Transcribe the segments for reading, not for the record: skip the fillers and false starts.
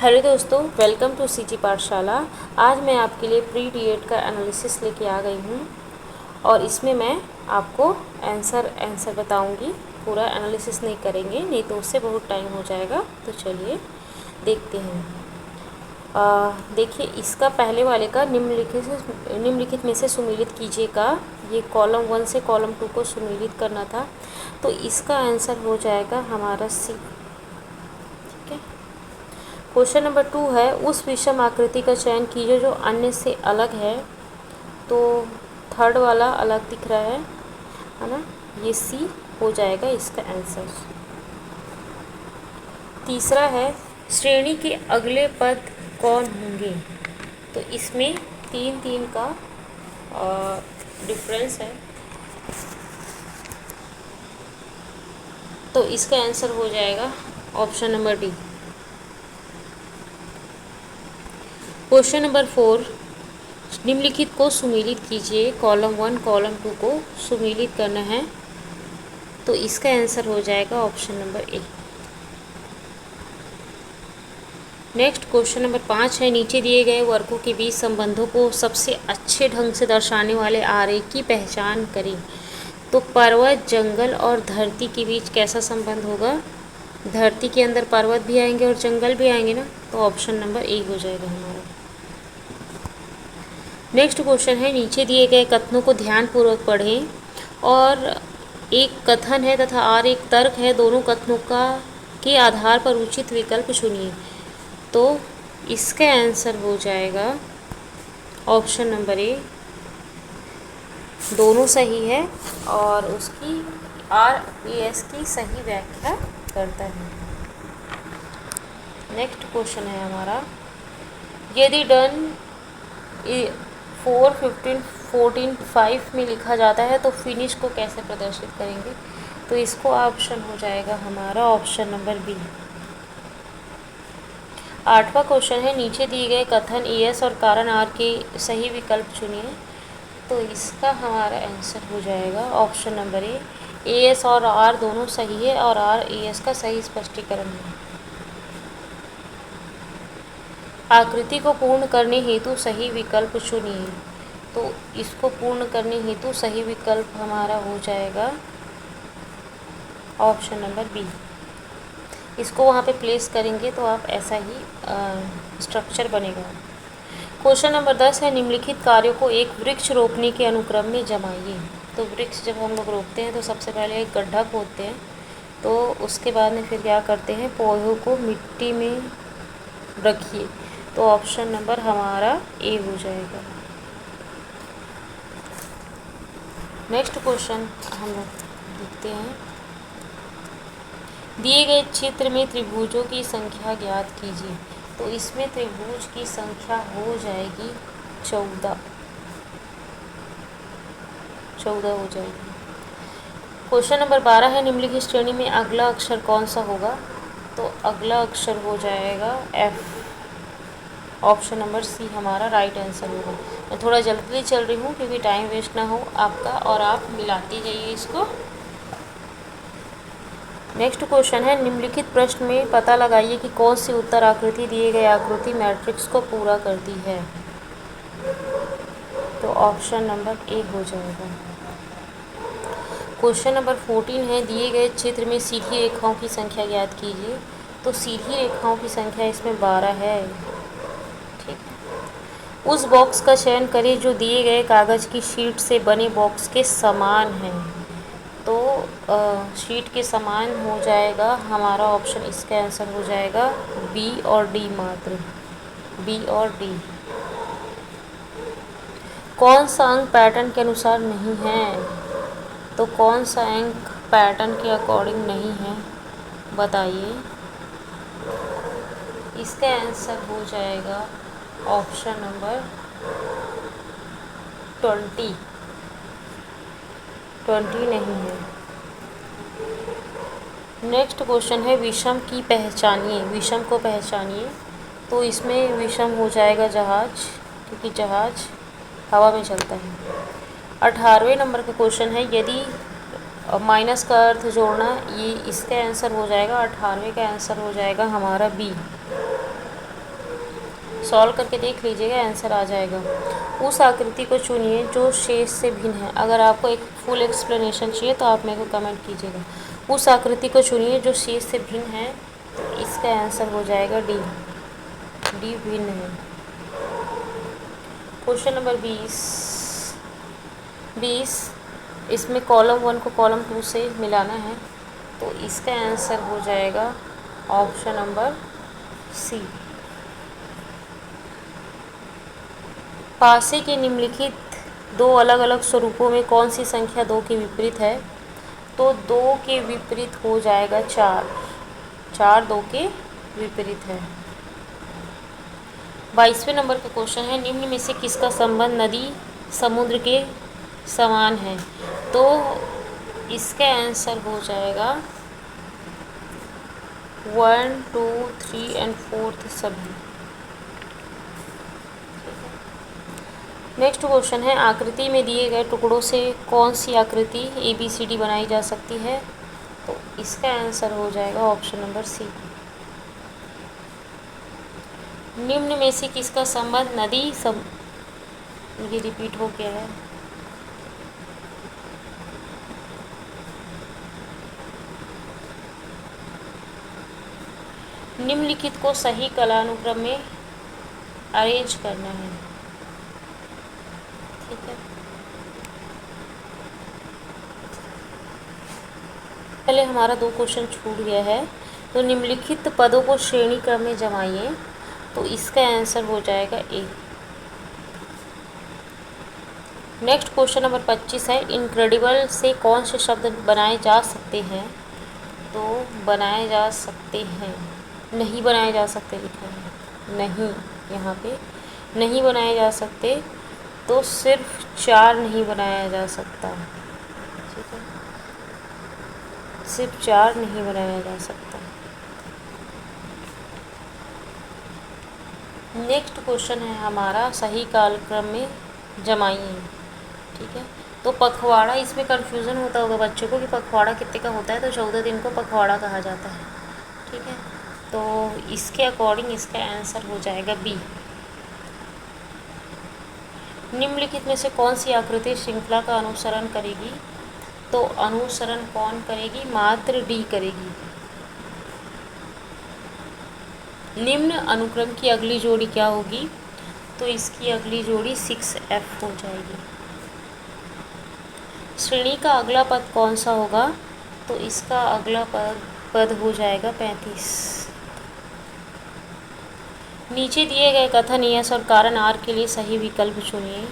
Hello दोस्तों, welcome to CG पाठशाला। आज मैं आपके लिए प्री डीएड का एनालिसिस लेके आ गई हूँ और इसमें मैं आपको आंसर बताऊँगी। पूरा एनालिसिस नहीं करेंगे, नहीं तो उससे बहुत टाइम हो जाएगा। तो चलिए देखते हैं। देखिए, इसका पहले वाले का निम्नलिखित में से सुमेलित कीजिएगा। ये कॉलम 1 से कॉलम 2 को सुमेलित करना था, तो इसका आंसर हो जाएगा हमारा सी। ठीक है। क्वेश्चन नंबर 2 है, उस विषम आकृति का चयन कीजिए जो अन्य से अलग है। तो थर्ड वाला अलग दिख रहा है ना, ये सी हो जाएगा इसका आंसर। तीसरा है, श्रेणी के अगले पद कौन होंगे। तो इसमें 3 का डिफरेंस है, तो इसका आंसर हो जाएगा option number D. Question number 4, निम्नलिखित को सुमेलित कीजिए। कॉलम 1 कॉलम 2 को सुमेलित करना है, तो इसका आंसर हो जाएगा option number A. Next question number 5 है, नीचे दिए गए वर्गों के बीच संबंधों को सबसे अच्छे ढंग से दर्शाने वाले आरेख की पहचान करें। तो पर्वत, जंगल और धरती के बीच कैसा संबंध होगा। धरती के अंदर पर्वत भी आएंगे और जंगल भी आएंगे ना, तो ऑप्शन नंबर ए हो जाएगा हमारा। नेक्स्ट क्वेश्चन है, नीचे दिए गए कथनों को ध्यानपूर्वक पढ़ें और एक कथन है तथा और एक तर्क है, दोनों कथनों के आधार पर उचित विकल्प चुनिए। तो इसका आंसर हो जाएगा ऑप्शन नंबर ए, दोनों सही है और उसकी RAS की सही व्याख्या करता है। नेक्स्ट क्वेश्चन है हमारा, यदि डन 4, 15, 14, 5 में लिखा जाता है तो फिनिश को कैसे प्रदर्शित करेंगे। तो इसको ऑप्शन हो जाएगा हमारा ऑप्शन नंबर बी। 8वां क्वेश्चन है, नीचे दिए गए कथन ES और कारण R के सही विकल्प चुनिए। तो इसका हमारा आंसर हो जाएगा ऑप्शन नंबर ए, ES और R दोनों सही है और R ES का सही स्पष्टीकरण है। आकृति को पूर्ण करने हेतु सही विकल्प चुनिए। तो इसको पूर्ण करने हेतु सही विकल्प हमारा हो जाएगा ऑप्शन नंबर बी। इसको वहाँ पे प्लेस करेंगे तो आप ऐसा ही स्ट्रक्चर बनेगा। क्वेश्चन नंबर 10 है, निम्नलिखित कार्यों को एक वृक्ष रोपने के अनुक्रम में जमाइए। तो वृक्ष जब हम लोग रोपते हैं तो सबसे पहले एक गड्ढा खोदते हैं, तो उसके बाद में फिर क्या करते हैं, पौधों को मिट्टी में रखिए। तो ऑप्शन नंबर हमारा ए हो जाएगा। नेक्स्ट क्वेश्चन हम लोग देखते हैं, दिए गए चित्र में त्रिभुजों की संख्या ज्ञात कीजिए। तो इसमें त्रिभुज की संख्या हो जाएगी 14 हो जाएगी। क्वेश्चन नंबर 12 है, निम्नलिखित श्रेणी में अगला अक्षर कौन सा होगा। तो अगला अक्षर हो जाएगा F, ऑप्शन नंबर सी हमारा राइट आंसर होगा। मैं थोड़ा जल्दी चल रही हूँ क्योंकि टाइम वेस्ट ना हो आपका, और आप मिलाते जाइए इसको। नेक्स्ट क्वेश्चन है, निम्नलिखित प्रश्न में पता लगाइए कि कौन सी उत्तर आकृति दिए गए आकृति मैट्रिक्स को पूरा करती है। तो ऑप्शन नंबर ए हो जाएगा। क्वेश्चन नंबर 14 है, दिए गए चित्र में सीधी रेखाओं की संख्या ज्ञात कीजिए। तो सीधी रेखाओं की संख्या इसमें 12 है। ठीक है। उस बॉक्स का चयन करें जो दिए गए कागज़ की शीट से बने बॉक्स के समान है। तो शीट के समान हो जाएगा हमारा ऑप्शन, इसका आंसर हो जाएगा बी और डी, मात्र बी और डी। कौन सा अंक पैटर्न के अनुसार नहीं है। तो कौन सा अंक पैटर्न के अकॉर्डिंग नहीं है, बताइए। इसका आंसर हो जाएगा ऑप्शन नंबर 20 नहीं है। नेक्स्ट क्वेश्चन है, विषम की पहचानिए, विषम को पहचानिए। तो इसमें विषम हो जाएगा जहाज, क्योंकि जहाज हवा में चलता है। 18वें नंबर का क्वेश्चन है, यदि माइनस का अर्थ जोड़ना, ये इसका आंसर हो जाएगा 18वें का आंसर हो जाएगा हमारा बी। सॉल्व करके देख लीजिएगा, आंसर आ जाएगा। उस आकृति को चुनिए जो शेष से भिन्न है। अगर आपको एक फुल एक्सप्लेनेशन चाहिए तो आप मेरे को कमेंट कीजिएगा। उस आकृति को चुनिए जो शेष से भिन्न है, तो इसका आंसर हो जाएगा डी। डी भिन्न है। क्वेश्चन नंबर 20 इसमें कॉलम 1 को कॉलम 2 से मिलाना है, तो इसका आंसर हो जाएगा ऑप्शन नंबर सी। पासे के निम्नलिखित दो अलग अलग स्वरूपों में कौन सी संख्या 2 के विपरीत है? तो 2 के विपरीत हो जाएगा 4। 4 2 के विपरीत है। 22वें नंबर का क्वेश्चन है, निम्न में से किसका संबंध नदी समुद्र के समान है? तो इसका आंसर हो जाएगा 1 2 3 एंड 4 सभी। नेक्स्ट क्वेश्चन है, आकृति में दिए गए टुकड़ों से कौन सी आकृति ABCD बनाई जा सकती है? तो इसका आंसर हो जाएगा ऑप्शन नंबर सी। निम्न में से किसका संबंध नदी ये रिपीट हो गया है। निम्नलिखित को सही कालानुक्रम में अरेंज करना है। ठीक है, पहले हमारा 2 क्वेश्चन छूट गया है। तो निम्नलिखित पदों को श्रेणी क्रम में जमाइए, तो इसका आंसर हो जाएगा ए। नेक्स्ट क्वेश्चन नंबर 25 है, इनक्रेडिबल से कौन से शब्द बनाए जा सकते हैं? तो बनाए जा सकते हैं, नहीं बनाए जा सकते लिखा है, नहीं, यहाँ पे नहीं बनाए जा सकते, तो सिर्फ 4 नहीं बनाया जा सकता। ठीक है, सिर्फ 4 नहीं बनाया जा सकता। नेक्स्ट क्वेश्चन है हमारा, सही कालक्रम में जमाइए। ठीक है, तो पखवाड़ा, इसमें कन्फ्यूज़न होता होगा बच्चों को कि पखवाड़ा कितने का होता है, तो 14 दिन को पखवाड़ा कहा जाता है। ठीक है, तो इसके अकॉर्डिंग इसका आंसर हो जाएगा बी। निम्नलिखित में से कौन सी आकृति श्रृंखला का अनुसरण करेगी? तो अनुसरण कौन करेगी? मात्र डी करेगी। निम्न अनुक्रम की अगली जोड़ी क्या होगी? तो इसकी अगली जोड़ी 6F हो जाएगी। श्रेणी का अगला पद कौन सा होगा? तो इसका अगला पद हो जाएगा 35। नीचे दिए गए कथन यस और कारण आर के लिए सही विकल्प चुनिए।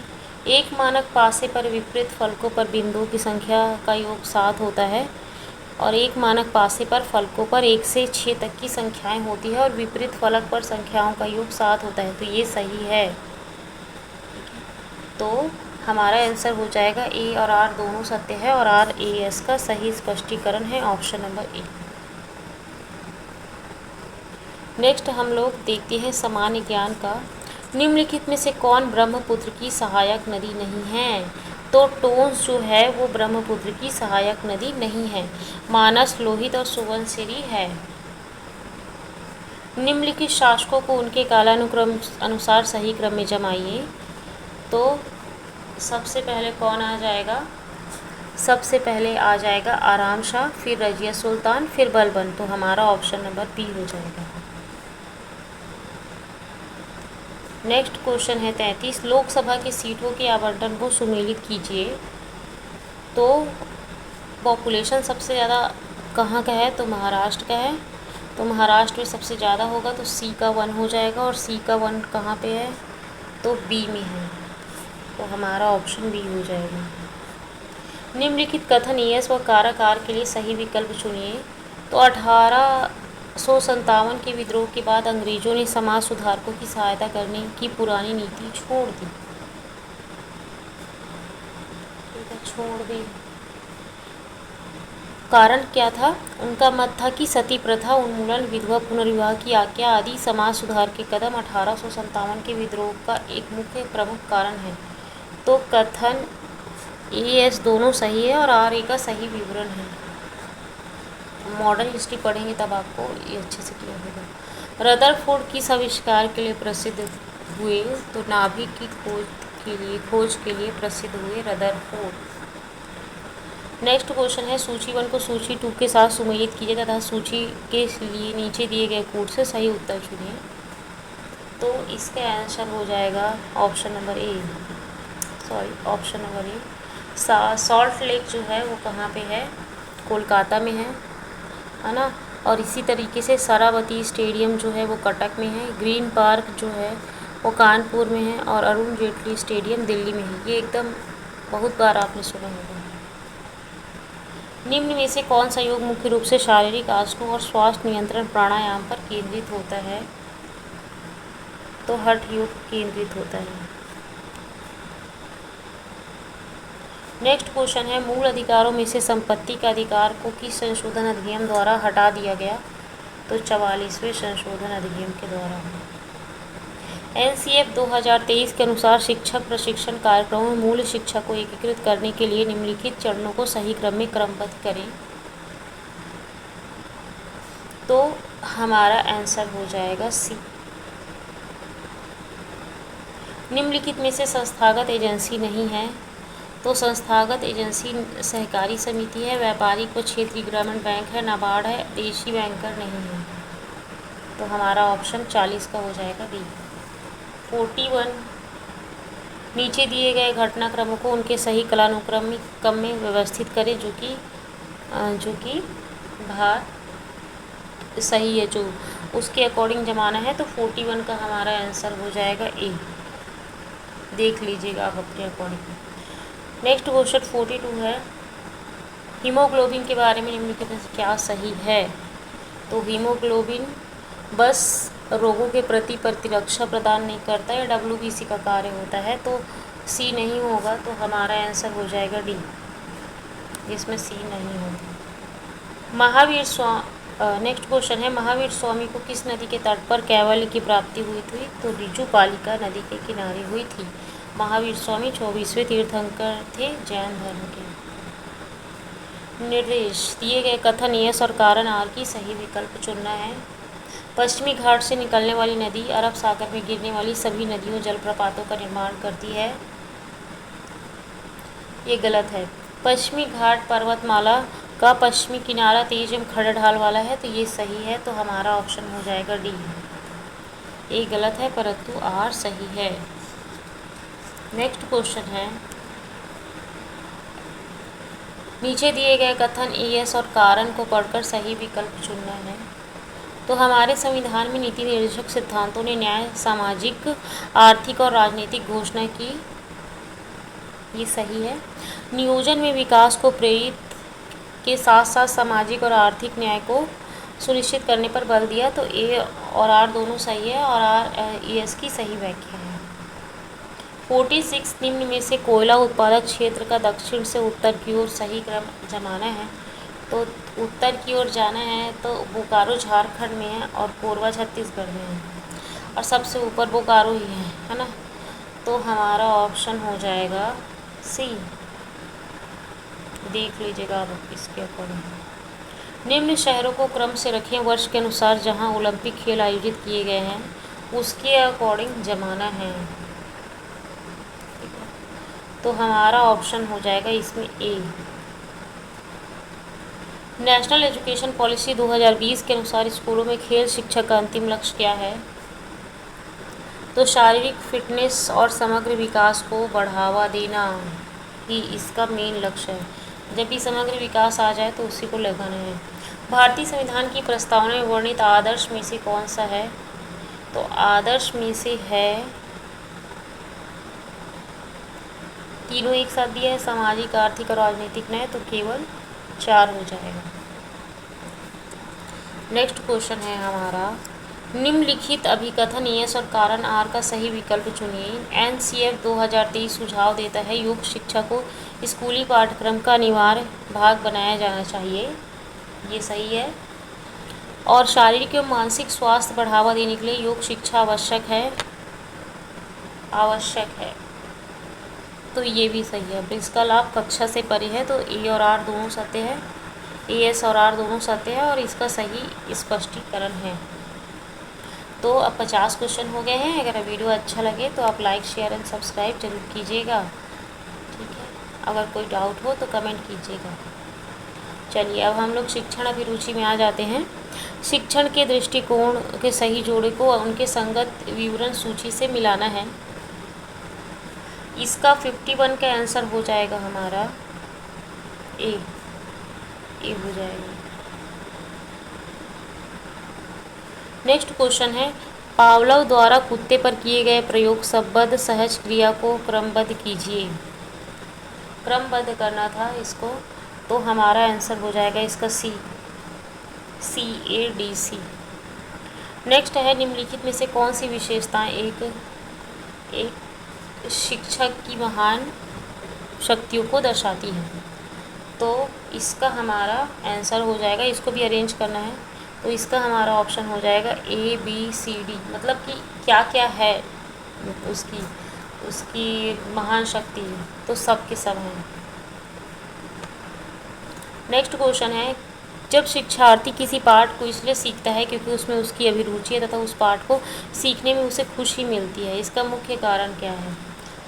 एक मानक पासे पर विपरीत फलकों पर बिंदुओं की संख्या का योग 7 होता है और एक मानक पासे पर फलकों पर 1 से 6 तक की संख्याएं होती है और विपरीत फलक पर संख्याओं का योग 7 होता है, तो ये सही है। तो हमारा आंसर हो जाएगा ए और आर दोनों सत्य है और आर ए एस का सही स्पष्टीकरण है ऑप्शन नंबर ए। नेक्स्ट हम लोग देखते हैं सामान्य ज्ञान का। निम्नलिखित में से कौन ब्रह्मपुत्र की सहायक नदी नहीं है? तो टोंस जो है वो ब्रह्मपुत्र की सहायक नदी नहीं है, मानस, लोहित और सुबनसिरी है। निम्नलिखित शासकों को उनके कालानुक्रम अनुसार सही क्रम में जमाइए। तो सबसे पहले कौन आ जाएगा? सबसे पहले आ जाएगा आराम शाह, फिर रजिया सुल्तान, फिर बलबन, तो हमारा ऑप्शन नंबर बी हो जाएगा। नेक्स्ट क्वेश्चन है 33, लोकसभा की सीटों के आवंटन को सुमेलित कीजिए। तो पॉपुलेशन सबसे ज़्यादा कहाँ का है? तो महाराष्ट्र का है, तो महाराष्ट्र में सबसे ज़्यादा होगा, तो सी का 1 हो जाएगा और सी का 1 कहाँ पे है? तो बी में है, तो हमारा ऑप्शन बी हो जाएगा। निम्नलिखित कथन यस व कारक आर के लिए सही विकल्प चुनिए। तो 1857 के विद्रोह के बाद अंग्रेजों ने समाज सुधारकों की सहायता करने की पुरानी नीति छोड़ दी। ठीक है, छोड़ दी। कारण क्या था? उनका मत था कि सती प्रथा उन्मूलन, विधवा पुनर्विवाह की आज्ञा आदि समाज सुधार के कदम 1857 के विद्रोह का एक मुख्य प्रमुख कारण है। तो कथन ए एस दोनों सही है और आर ए का सही विवरण है। मॉडर्न हिस्ट्री पढ़ेंगे तब आपको ये अच्छे से क्लियर होगा। रदरफोर्ड किस आविष्कार के लिए प्रसिद्ध हुए तो नाभिक की खोज के लिए प्रसिद्ध हुए रदरफोर्ड। नेक्स्ट क्वेश्चन है, सूची 1 को सूची 2 के साथ सुमेलित कीजिए तथा सूची के लिए नीचे दिए गए कोड से सही उत्तर चुनिए। तो इसका आंसर हो जाएगा option number A. Salt lake जो है वो कहाँ पे है? कोलकाता में है ना। और इसी तरीके से शरावती स्टेडियम जो है वो कटक में है, ग्रीन पार्क जो है वो कानपुर में है, और अरुण जेटली स्टेडियम दिल्ली में है। ये एकदम बहुत बार आपने सुना होगा। निम्न में से कौन सा योग मुख्य रूप से शारीरिक आसनों और श्वास नियंत्रण प्राणायाम पर केंद्रित होता है? तो हठ योग केंद्रित होता है। नेक्स्ट क्वेश्चन है, मूल अधिकारों में से संपत्ति का अधिकार को किस संशोधन अधिनियम द्वारा हटा दिया गया? तो 44वें संशोधन अधिनियम के द्वारा। NCF 2023 के अनुसार शिक्षक प्रशिक्षण कार्यक्रमों में मूल शिक्षा को एकीकृत करने के लिए निम्नलिखित चरणों को सही क्रम में क्रमबद्ध करें। तो हमारा आंसर हो जाएगा सी। निम्नलिखित में से संस्थागत एजेंसी नहीं है। तो संस्थागत एजेंसी सहकारी समिति है, व्यापारिक व क्षेत्रीय ग्रामीण बैंक है, नाबार्ड है, देशी बैंकर नहीं है। तो हमारा ऑप्शन 40 का हो जाएगा डी। 41, नीचे दिए गए घटनाक्रमों को उनके सही कालानुक्रम में व्यवस्थित करें जो कि भार सही है, जो उसके अकॉर्डिंग जमाना है। तो 41 का हमारा आंसर हो जाएगा ए। देख लीजिएगा आप अपने अकॉर्डिंग। नेक्स्ट क्वेश्चन 42 है, हीमोग्लोबिन के बारे में निम्नलिखित में से क्या सही है? तो हीमोग्लोबिन बस रोगों के प्रति प्रतिरक्षा प्रदान नहीं करता है, WBC का कार्य होता है। तो सी नहीं होगा। तो हमारा आंसर हो जाएगा डी, जिसमें सी नहीं होगा। नेक्स्ट क्वेश्चन है, महावीर स्वामी को किस नदी के तट पर कैवल्य की प्राप्ति हुई थी? तो रिजुपालिका नदी के किनारे हुई थी। महावीर स्वामी 24वें तीर्थंकर थे जैन धर्म के। निर्देश दिए गए कथन यस और कारण आर की सही विकल्प चुनना है। पश्चिमी घाट से निकलने वाली नदी अरब सागर में गिरने वाली सभी नदियों जलप्रपातों का निर्माण करती है। ये गलत है। पश्चिमी घाट पर्वतमाला का पश्चिमी किनारा तेज एवं खड़े ढाल वाला है। तो ये सही है। तो हमारा ऑप्शन हो जाएगा डी। ए गलत है परंतु आर सही है। नेक्स्ट क्वेश्चन है, नीचे दिए गए कथन एस और कारण को पढ़कर सही विकल्प चुनना है। तो हमारे संविधान में नीति निर्देशक सिद्धांतों ने न्याय, सामाजिक, आर्थिक और राजनीतिक घोषणा की। ये सही है। नियोजन में विकास को प्रेरित के साथ साथ सामाजिक और आर्थिक न्याय को सुनिश्चित करने पर बल दिया। तो ए और आर दोनों सही है और आर एस की सही व्याख्या है। 46, निम्न में से कोयला उत्पादक क्षेत्र का दक्षिण से उत्तर की ओर सही क्रम जमाना है। तो उत्तर की ओर जाना है तो बोकारो झारखंड में है और कोरबा छत्तीसगढ़ में है, और सबसे ऊपर बोकारो ही है ना। तो हमारा ऑप्शन हो जाएगा सी। देख लीजिएगा आप इसके अकॉर्डिंग। निम्न शहरों को क्रम से रखें वर्ष के अनुसार जहां ओलंपिक खेल आयोजित किए गए हैं, उसके अकॉर्डिंग जमाना है। तो हमारा ऑप्शन हो जाएगा इसमें ए। नेशनल एजुकेशन पॉलिसी 2020 के अनुसार स्कूलों में खेल शिक्षा का अंतिम लक्ष्य क्या है? तो शारीरिक फिटनेस और समग्र विकास को बढ़ावा देना ही इसका मेन लक्ष्य है। जब भी समग्र विकास आ जाए तो उसी को लगाना है। भारतीय संविधान की प्रस्तावना में वर्णित आदर्श में से कौन सा है? तो आदर्श में से है, तीनों एक साथ दिया है, सामाजिक, आर्थिक और राजनीतिक न्याय। तो केवल 4 हो जाएगा। नेक्स्ट क्वेश्चन है हमारा, निम्नलिखित अभिकथन यस और कारण आर का सही विकल्प चुनिए। NCF 2023 सुझाव देता है योग शिक्षा को स्कूली पाठ्यक्रम का अनिवार्य भाग बनाया जाना चाहिए। ये सही है। और शारीरिक एवं मानसिक स्वास्थ्य बढ़ावा देने के लिए योग शिक्षा आवश्यक है। तो ये भी सही है। इसका लाभ कक्षा से परे है। तो ए और आर दोनों सत्य है, एस और आर दोनों सत्य है और इसका सही स्पष्टीकरण है। तो अब 50 क्वेश्चन हो गए हैं। अगर वीडियो अच्छा लगे तो आप लाइक शेयर एंड सब्सक्राइब जरूर कीजिएगा, ठीक है। अगर कोई डाउट हो तो कमेंट कीजिएगा। चलिए अब हम लोग शिक्षण अभिरुचि में आ जाते हैं। शिक्षण के दृष्टिकोण के सही जोड़े को उनके संगत विवरण सूची से मिलाना है। इसका 51 का आंसर हो जाएगा हमारा ए हो जाएगा। नेक्स्ट क्वेश्चन है, पावलोव द्वारा कुत्ते पर किए गए प्रयोग शब्दबद्ध सहज क्रिया को क्रमबद्ध कीजिए। क्रमबद्ध करना था इसको, तो हमारा आंसर हो जाएगा इसका सी CADC। नेक्स्ट है, निम्नलिखित में से कौन सी विशेषताएं एक शिक्षक की महान शक्तियों को दर्शाती हैं। तो इसका हमारा आंसर हो जाएगा, इसको भी अरेंज करना है, तो इसका हमारा ऑप्शन हो जाएगा ABCD। मतलब कि क्या क्या है उसकी महान शक्ति, तो सब के सब हैं। नेक्स्ट क्वेश्चन है, जब शिक्षार्थी किसी पाठ को इसलिए सीखता है क्योंकि उसमें उसकी अभिरुचि है तथा उस पाठ को सीखने में उसे खुशी मिलती है, इसका मुख्य कारण क्या है।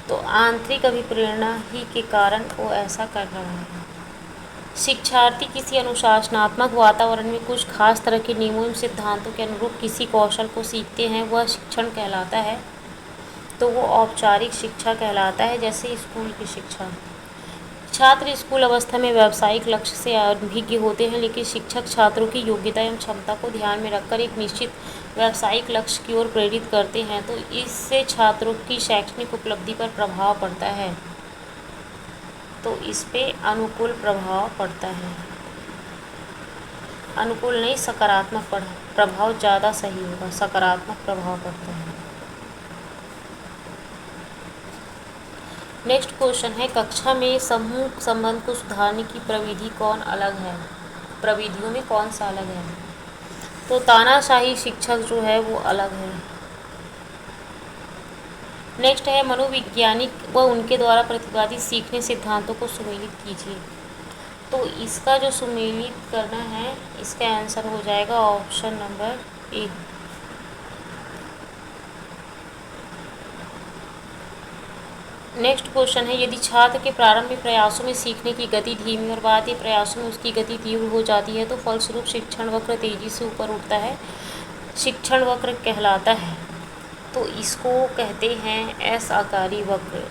तो आंतरिक अभिप्रेरणा ही के कारण वो ऐसा कर रहा है। शिक्षार्थी किसी अनुशासनात्मक वातावरण में कुछ खास तरह के नियमों एवं सिद्धांतों के अनुरूप किसी कौशल को सीखते हैं, वह शिक्षण कहलाता है। तो वो औपचारिक शिक्षा कहलाता है, जैसे स्कूल की शिक्षा। छात्र स्कूल अवस्था में व्यावसायिक लक्ष्य से अभिज्ञ होते हैं, लेकिन शिक्षक छात्रों की योग्यता एवं क्षमता को ध्यान में रखकर एक निश्चित व्यावसायिक लक्ष्य की ओर प्रेरित करते हैं। तो इससे छात्रों की शैक्षणिक उपलब्धि पर प्रभाव पड़ता है। तो इस पे अनुकूल प्रभाव पड़ता है, अनुकूल नहीं सकारात्मक प्रभाव ज़्यादा सही होगा, सकारात्मक प्रभाव पड़ता है। नेक्स्ट क्वेश्चन है, कक्षा में समूह संबंध को सुधारने की प्रविधि कौन अलग है। प्रविधियों में कौन सा अलग है। तो तानाशाही शिक्षक जो है वो अलग है। नेक्स्ट है, मनोवैज्ञानिक व उनके द्वारा प्रतिपादित सीखने सिद्धांतों को सुमेलित कीजिए। तो इसका जो सुमेलित करना है, इसका आंसर हो जाएगा option number A. Next question है, यदि छात्र के प्रारंभिक प्रयासों में सीखने की गति धीमी और बाद के प्रयासों में उसकी गति तीव्र हो जाती है, तो फलस्वरूप शिक्षण वक्र तेजी से ऊपर उठता है, शिक्षण वक्र कहलाता है। तो इसको कहते हैं एस आकारी वक्र,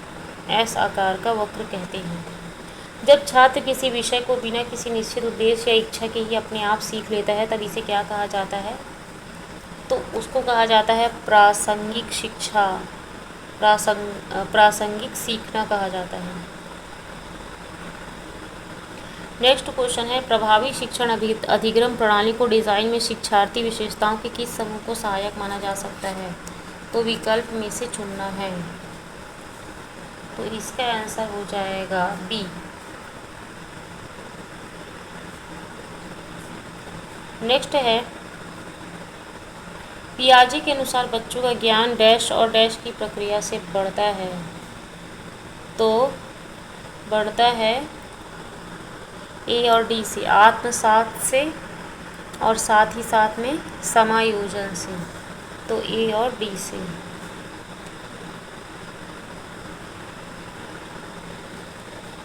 एस आकार का वक्र कहते हैं। जब छात्र किसी विषय को बिना किसी निश्चित उद्देश्य या इच्छा के ही अपने आप सीख लेता है, तब इसे क्या कहा जाता है। तो उसको कहा जाता है प्रासंगिक शिक्षा, प्रासंगिक सीखना कहा जाता है। नेक्स्ट क्वेश्चन है, प्रभावी शिक्षण अधिगम प्रणाली को डिज़ाइन में शिक्षार्थी विशेषताओं के किस समूह को सहायक माना जा सकता है। तो विकल्प में से चुनना है, तो इसका आंसर हो जाएगा बी। नेक्स्ट है, पियाजे के अनुसार बच्चों का ज्ञान डैश और डैश की प्रक्रिया से बढ़ता है। तो बढ़ता है ए और डी से, आत्मसात से और साथ ही साथ में समायोजन से। तो ए और डी से।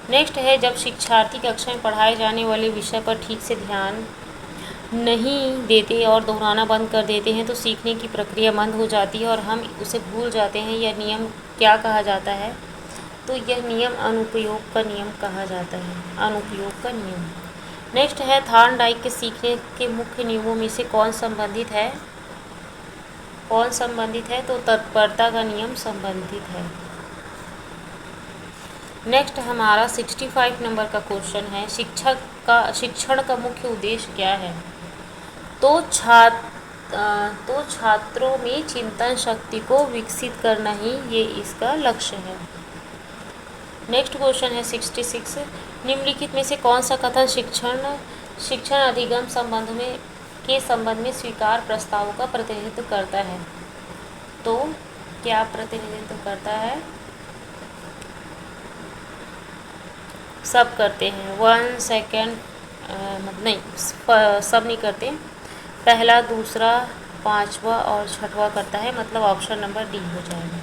नेक्स्ट है, जब शिक्षार्थी कक्षा में पढ़ाए जाने वाले विषय पर ठीक से ध्यान नहीं देते और दोहराना बंद कर देते हैं, तो सीखने की प्रक्रिया मंद हो जाती है और हम उसे भूल जाते हैं। यह नियम क्या कहा जाता है। तो यह नियम अनुपयोग का नियम कहा जाता है, अनुपयोग का नियम। नेक्स्ट है, थॉर्नडाइक के सीखने के मुख्य नियमों में से कौन संबंधित है। कौन संबंधित है। तो तत्परता का नियम संबंधित है। नेक्स्ट हमारा 65 नंबर का क्वेश्चन है, शिक्षण का मुख्य उद्देश्य क्या है। तो छात्रों में चिंतन शक्ति को विकसित करना ही ये इसका लक्ष्य है। नेक्स्ट क्वेश्चन है 66, निम्नलिखित में से कौन सा कथन शिक्षण अधिगम के संबंध में स्वीकार प्रस्तावों का प्रतिनिधित्व करता है। तो क्या प्रतिनिधित्व करता है। सब करते हैं, 1 सेकेंड नहीं, सब नहीं करते। पहला, दूसरा, पांचवा और छठवां करता है, मतलब ऑप्शन नंबर डी हो जाएगा।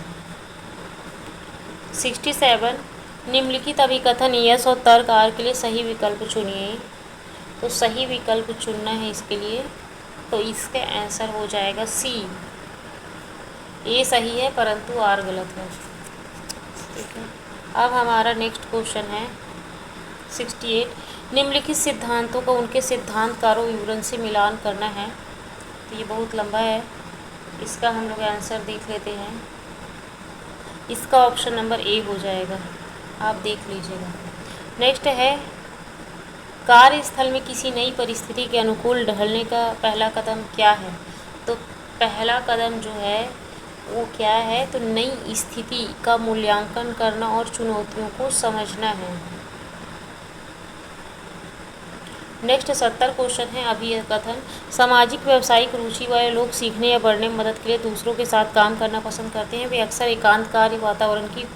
67 निम्नलिखित अभिकथन यस और तर्क आर के लिए सही विकल्प चुनिए। तो सही विकल्प चुनना है इसके लिए, तो इसका आंसर हो जाएगा सी। ए सही है परंतु आर गलत है। ठीक है, अब हमारा नेक्स्ट क्वेश्चन है 68 निम्नलिखित सिद्धांतों को उनके सिद्धांतकारों विवरण से मिलान करना है। तो ये बहुत लंबा है, इसका हम लोग आंसर देख लेते हैं। इसका ऑप्शन नंबर ए हो जाएगा, आप देख लीजिएगा। नेक्स्ट है कार्यस्थल में किसी नई परिस्थिति के अनुकूल ढलने का पहला कदम क्या है। तो पहला कदम जो है वो क्या है, तो नई स्थिति का मूल्यांकन करना और चुनौतियों को समझना है। नेक्स्ट 70 क्वेश्चन है अभिकथन सामाजिक व्यवसायिक रुचि वाले लोग सीखने या बढ़ने में मदद के लिए दूसरों के साथ काम करना पसंद करते हैं। वे अक्सर एकांतकारी वातावरण की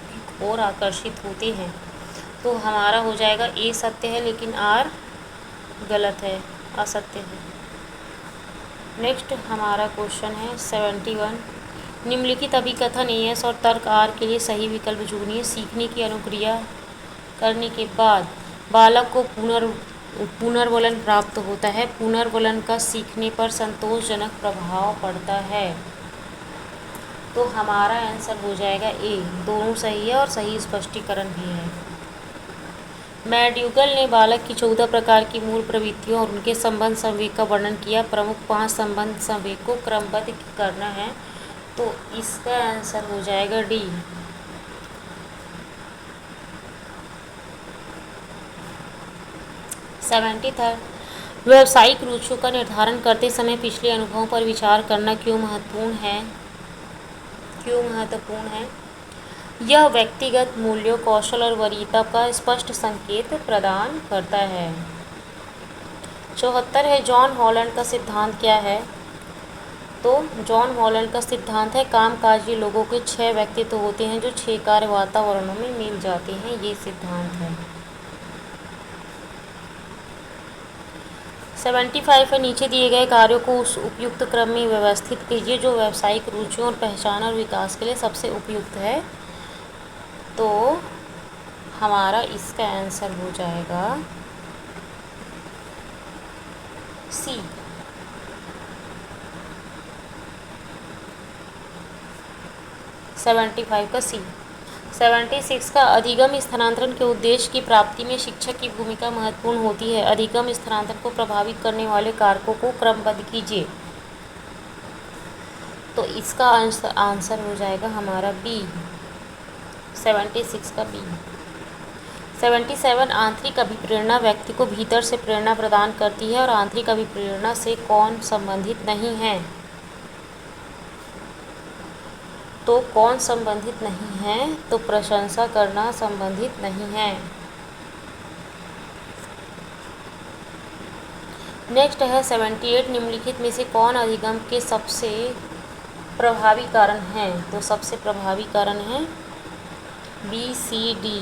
ओर आकर्षित होते हैं। तो हमारा हो जाएगा ए सत्य है, लेकिन आर गलत है, असत्य है। नेक्स्ट हमारा क्वेश्चन है 71 निम्नलिखित अभिकथन एस और तर्क आर के लिए सही विकल्प चुनिए। सीखने की अनुक्रिया करने के बाद बालक को पुनर्वलन प्राप्त होता है। पुनर्वलन का सीखने पर संतोषजनक प्रभाव पड़ता है। तो हमारा आंसर हो जाएगा ए, दोनों सही है और सही स्पष्टीकरण भी है। मैक्यूगल ने बालक की 14 प्रकार की मूल प्रवृत्तियों और उनके संबंध संवेग का वर्णन किया। प्रमुख 5 संबंध संवेग को क्रमबद्ध करना है। तो इसका आंसर हो जाएगा डी। सेवेंटी थर्ड व्यावसायिक रुचियों का निर्धारण करते समय पिछले अनुभवों पर विचार करना क्यों महत्वपूर्ण है। यह व्यक्तिगत मूल्यों, कौशल और वरीयता का स्पष्ट संकेत प्रदान करता है। 74 है जॉन हॉलैंड का सिद्धांत क्या है। तो जॉन हॉलैंड का सिद्धांत है कामकाजी लोगों के 6 व्यक्तित्व होते हैं जो 6 कार्य वातावरणों में मिल जाते हैं। ये सिद्धांत है। 75 है नीचे दिए गए कार्यों को उस उपयुक्त क्रम में व्यवस्थित कीजिए जो व्यावसायिक रुचियों और पहचान और विकास के लिए सबसे उपयुक्त है। तो हमारा इसका आंसर हो जाएगा सी। सेवेंटी फाइव का सी। 76 का अधिगम स्थानांतरण के उद्देश्य की प्राप्ति में शिक्षक की भूमिका महत्वपूर्ण होती है। अधिगम स्थानांतरण को प्रभावित करने वाले कारकों को क्रमबद्ध कीजिए। तो इसका आंसर हो जाएगा हमारा बी, 76 का बी। 77 आंतरिक अभिप्रेरणा व्यक्ति को भीतर से प्रेरणा प्रदान करती है और आंतरिक अभिप्रेरणा से कौन संबंधित नहीं है। तो कौन संबंधित नहीं है, तो प्रशंसा करना संबंधित नहीं है। नेक्स्ट है 78 निम्नलिखित में से कौन अधिगम के सबसे प्रभावी कारण है। तो सबसे प्रभावी कारण है बी सी डी,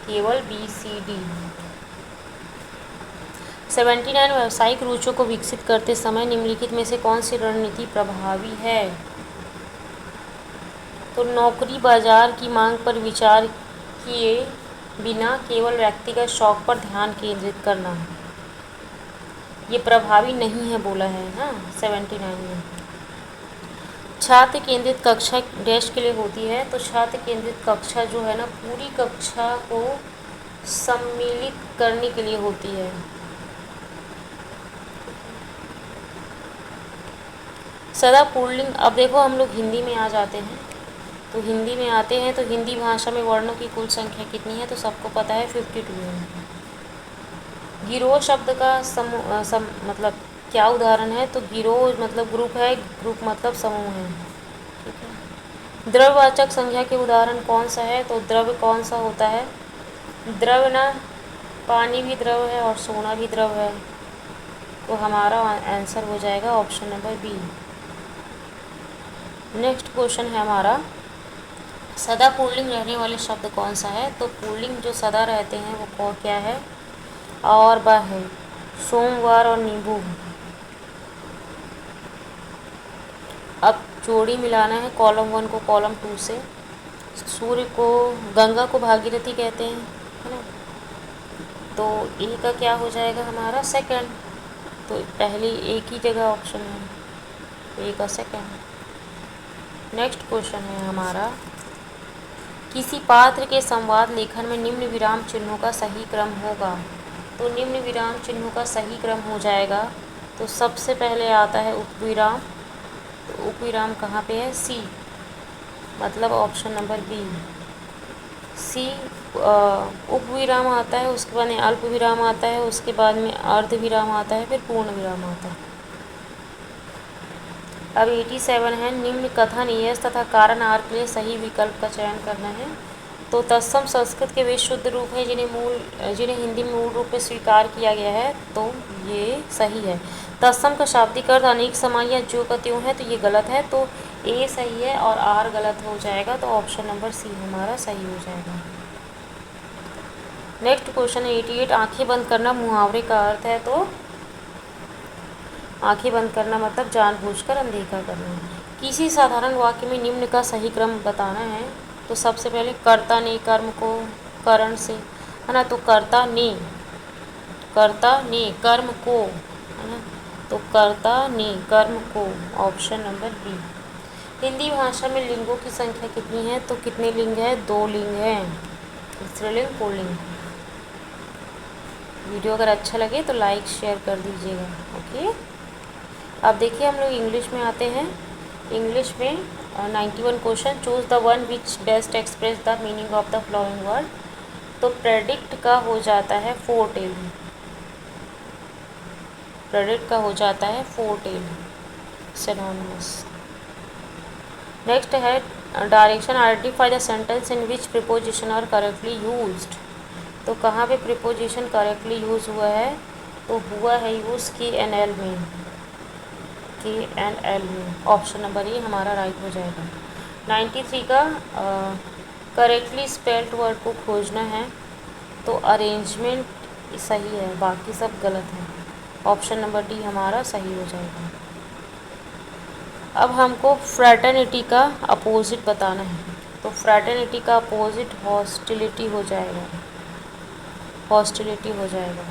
केवल बी सी डी। 79 व्यावसायिक रुचियों को विकसित करते समय निम्नलिखित में से कौन सी रणनीति प्रभावी है। तो नौकरी बाजार की मांग पर विचार किए बिना केवल व्यक्तिगत शौक पर ध्यान केंद्रित करना, ये प्रभावी नहीं है बोला है ना 79 में। छात्र केंद्रित कक्षा डैश के लिए होती है। तो छात्र केंद्रित कक्षा जो है ना पूरी कक्षा को सम्मिलित करने के लिए होती है। सदा पुल्लिंग, अब देखो हम लोग हिंदी में आ जाते हैं। तो हिंदी में आते हैं तो हिंदी भाषा में वर्णों की कुल संख्या कितनी है। तो सबको पता है 52 है। गिरोह शब्द का मतलब क्या उदाहरण है। तो गिरोह मतलब ग्रुप है, ग्रुप मतलब समूह है। ठीक है। द्रव्यवाचक संख्या के उदाहरण कौन सा है। तो द्रव्य कौन सा होता है, द्रव्य ना, पानी भी द्रव्य है और सोना भी द्रव्य है। तो हमारा आंसर हो जाएगा option number B. Next question है हमारा सदा पुल्लिंग रहने वाले शब्द कौन सा है। तो पुल्लिंग जो सदा रहते हैं वो कौन क्या है, और वह है सोमवार और नींबू। अब जोड़ी मिलाना है कॉलम 1 को कॉलम 2 से। सूर्य को, गंगा को भागीरथी कहते हैं, है ना। तो ए का क्या हो जाएगा हमारा सेकंड। तो पहली एक ही जगह ऑप्शन है, ए का सेकंड। नेक्स्ट क्वेश्चन है हमारा, किसी पात्र के संवाद लेखन में निम्न विराम चिन्हों का सही क्रम होगा। तो निम्न विराम चिन्हों का सही क्रम हो जाएगा, तो सबसे पहले आता है उपविराम। तो उपविराम कहाँ पे है, सी, मतलब ऑप्शन नंबर बी सी। उपविराम आता है, उसके बाद में अल्प विराम आता है, उसके बाद में अर्ध विराम आता है, फिर पूर्ण विराम आता है। अब 87 है, निम्न कथन यस तथा कारण आर के लिए सही विकल्प का चयन करना है। तो तत्सम संस्कृत के वे शुद्ध रूप हैं जिन्हें हिंदी में मूल रूप में स्वीकार किया गया है, तो ये सही है। तत्सम का शाब्दिक अर्थ अनेक समान या जो का त्यों है, तो ये गलत है, तो ए सही है और आर गलत हो जाएगा, तो ऑप्शन नंबर सी हमारा सही हो जाएगा। नेक्स्ट क्वेश्चन है 88, आंखें बंद करना मुहावरे का अर्थ है। तो आंखें बंद करना मतलब जानबूझकर अनदेखा करना। किसी साधारण वाक्य में निम्न का सही क्रम बताना है। तो सबसे पहले कर्ता ने कर्म को करण से, है ना, तो कर्ता ने कर्म को, है ना, तो कर्ता ने कर्म को, ऑप्शन नंबर बी। हिंदी भाषा में लिंगों की संख्या कितनी है, तो कितने लिंग है, 2 लिंग हैं, स्त्रीलिंग पुल्लिंग। वीडियो अगर अच्छा लगे तो लाइक शेयर कर दीजिएगा, ओके। अब देखिए हम लोग इंग्लिश में आते हैं। इंग्लिश में 91 question, choose the one which best express the meaning of the flowing word. तो प्रेडिक्ट का हो जाता है फोरटेल, प्रेडिक्ट का हो जाता है फोरटेल, सिनोनिमस। नेक्स्ट है direction, identify the sentence in which preposition are correctly used. तो कहाँ पे प्रिपोजिशन करेक्टली यूज़ हुआ है, तो हुआ है यूज़ KNL में, KNL में, ऑप्शन नंबर ए हमारा राइट हो जाएगा। 93 का करेक्टली स्पेल्ड वर्ड को खोजना है। तो अरेंजमेंट सही है, बाकी सब गलत है, ऑप्शन नंबर डी हमारा सही हो जाएगा। अब हमको फ्रैटर्निटी का अपोजिट बताना है। तो फ्रैटर्निटी का अपोजिट हॉस्टिलिटी हो जाएगा, हॉस्टिलिटी हो जाएगा।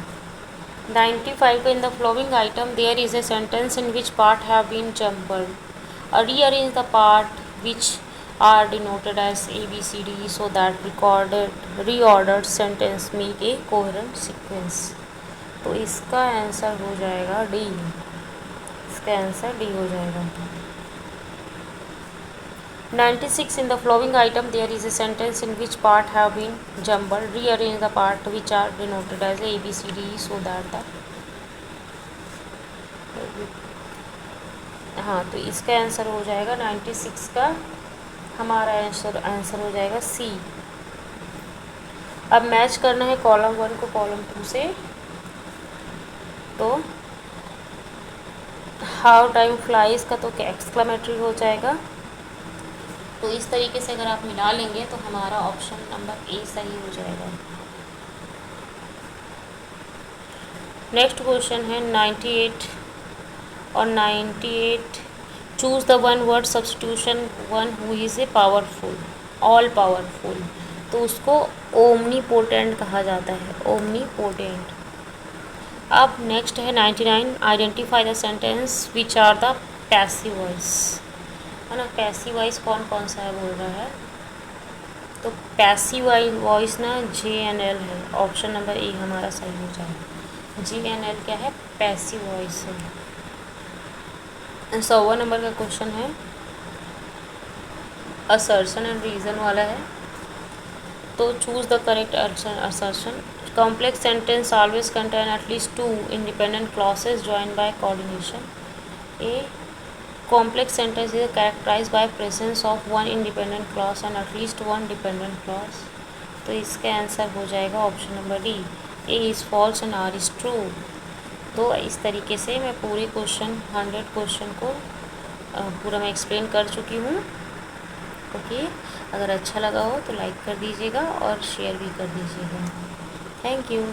95 को in the following item there is a sentence in which part have been jumbled, rearrange the part which are denoted as ABCD so that reordered sentence make a coherent sequence. तो इसका answer हो जाएगा D, इसका answer D हो जाएगा। 96 in the following item there is a sentence in which part have been jumbled, rearrange the part which are denoted as A, B, C, D so that the हाँ, तो इसका answer हो जाएगा 96 का हमारा answer हो जाएगा सी। अब मैच करना है कॉलम 1 को कॉलम 2 से। तो हाउ टाइम फ्लाइज का तो एक्सक्लेमेटरी हो जाएगा। तो इस तरीके से अगर आप मिला लेंगे तो हमारा ऑप्शन नंबर ए सही हो जाएगा। नेक्स्ट क्वेश्चन है 98 और 98, choose the one word substitution one who is a powerful, all powerful. तो उसको ओमनीपोटेंट कहा जाता है, ओमनीपोटेंट। अब नेक्स्ट है 99, identify the sentence which are the passive voice, है ना। पैसिव वॉइस कौन कौन सा है बोल रहा है, तो पैसिव वॉइस ना JNL है, ऑप्शन नंबर ए हमारा सही हो जाएगा। JNL क्या है, पैसिव वॉइस है। 100वां नंबर का क्वेश्चन है, असर्शन एंड रीज़न वाला है। तो choose the correct assertion. Complex sentence always contain at least 2 independent clauses joined by coordination. A complex sentence is characterized by presence of one independent clause and at least one dependent clause। तो इसका answer हो जाएगा option number D, A is false and R is true। तो इस तरीके से मैं पूरे क्वेश्चन 100 क्वेश्चन को पूरा मैं एक्सप्लेन कर चुकी हूँ, ओके। अगर अच्छा लगा हो तो लाइक कर दीजिएगा और शेयर भी कर दीजिएगा। Thank you.